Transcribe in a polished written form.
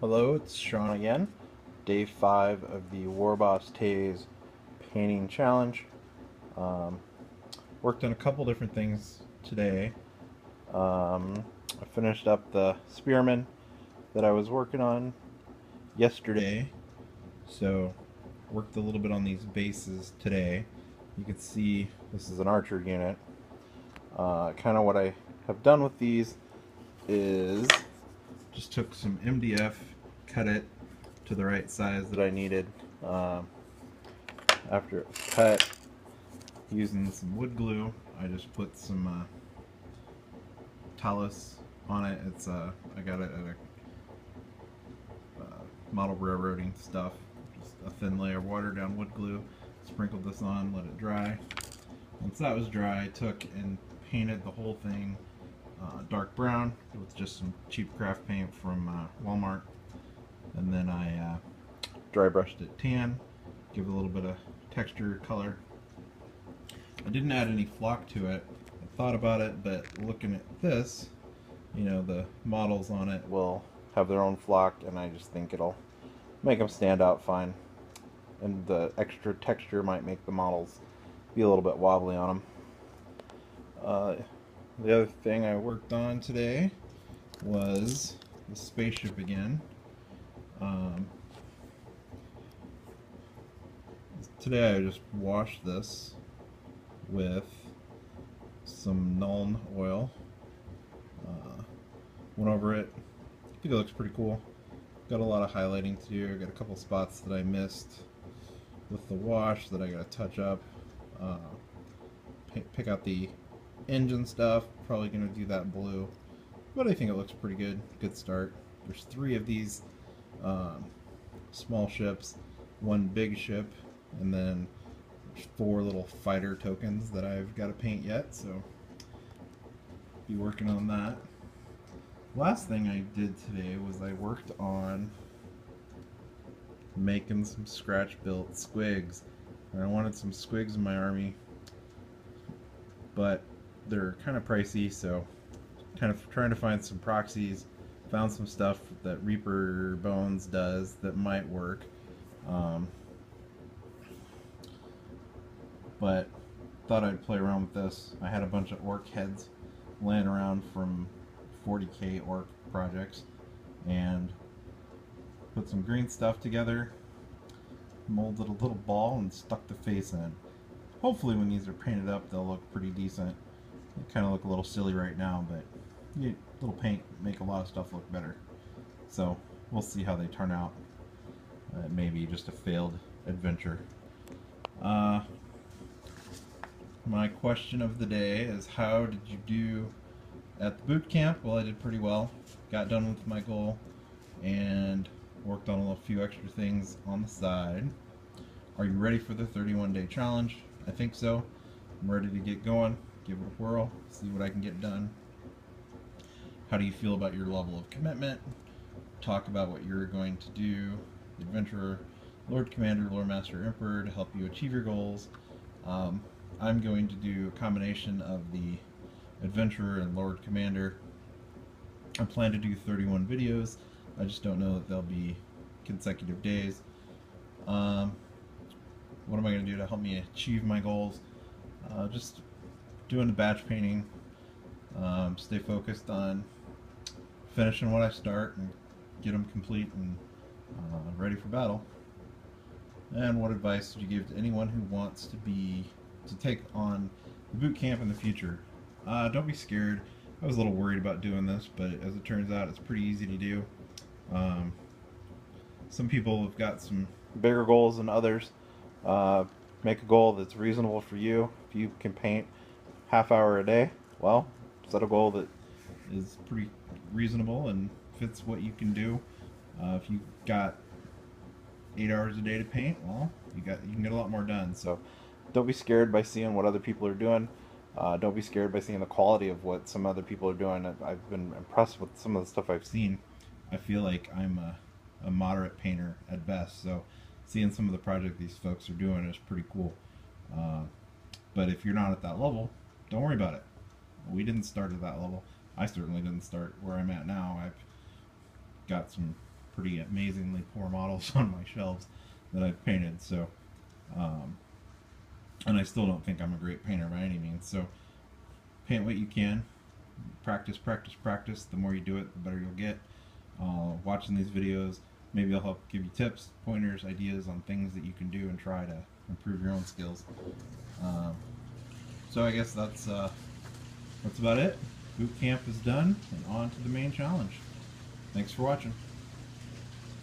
Hello, it's Sean again. Day 5 of the Warboss Taze painting challenge. Um, Worked on a couple different things today. I finished up the spearman that I was working on yesterday. So worked a little bit on these bases today. You can see this is an archer unit. Kind of what I have done with these is just took some MDF, cut it to the right size that I needed. After it was cut, using some wood glue, I just put some talus on it. It's I got it at a model railroading stuff. Just a thin layer of watered down wood glue. Sprinkled this on, let it dry. Once that was dry, I took and painted the whole thing dark brown with just some cheap craft paint from Walmart, and then I dry brushed it tan, give it a little bit of texture, color. I didn't add any flock to it. I thought about it, but looking at this, you know, the models on it will have their own flock, and I just think it'll make them stand out fine. And the extra texture might make the models be a little bit wobbly on them. The other thing I worked on today was the spaceship again. Today I just washed this with some Nuln oil. Went over it. I think it looks pretty cool. Got a lot of highlighting to do. Got a couple spots that I missed with the wash that I gotta touch up. Pick out the engine stuff. Probably gonna do that blue, but I think it looks pretty good. Good start. There's 3 of these small ships, 1 big ship, and then there's 4 little fighter tokens that I've got to paint yet, so be working on that. Last thing I did today was I worked on making some scratch built squigs. And I wanted some squigs in my army, but they're kind of pricey, so kind of trying to find some proxies. Found some stuff that Reaper Bones does that might work. But thought I'd play around with this. I had a bunch of orc heads laying around from 40k orc projects, and put some green stuff together, molded a little ball, and stuck the face in. Hopefully when these are painted up they'll look pretty decent. They kind of look a little silly right now, but little paint make a lot of stuff look better. So we'll see how they turn out. Maybe just a failed adventure. My question of the day is, how did you do at the boot camp? Well, I did pretty well. Got done with my goal and worked on a few extra things on the side. Are you ready for the 31-day challenge? I think so. I'm ready to get going, give it a whirl, see what I can get done. How do you feel about your level of commitment? Talk about what you're going to do. The Adventurer, Lord Commander, Lord Master, Emperor to help you achieve your goals. I'm going to do a combination of the Adventurer and Lord Commander. I plan to do 31 videos. I just don't know that they'll be consecutive days. What am I going to do to help me achieve my goals? Just doing the batch painting. Stay focused on finishing what I start and get them complete and ready for battle. And what advice would you give to anyone who wants to take on the boot camp in the future? Don't be scared. I was a little worried about doing this, but as it turns out, it's pretty easy to do. Some people have got some bigger goals than others. Make a goal that's reasonable for you. If you can paint half hour a day, well, set a goal that is pretty reasonable and fits what you can do. If you got 8 hours a day to paint, well, you can get a lot more done. So don't be scared by seeing what other people are doing. Don't be scared by seeing the quality of what some other people are doing. I've been impressed with some of the stuff I've seen. I feel like I'm a moderate painter at best, so seeing some of the project these folks are doing is pretty cool. But if you're not at that level, don't worry about it. We didn't start at that level. I certainly didn't start where I'm at now. I've got some pretty amazingly poor models on my shelves that I've painted. So, and I still don't think I'm a great painter by any means. So, paint what you can. Practice, practice, practice. The more you do it, the better you'll get. Watching these videos, maybe I'll help give you tips, pointers, ideas on things that you can do and try to improve your own skills. So I guess that's about it. Boot camp is done, and on to the main challenge. Thanks for watching.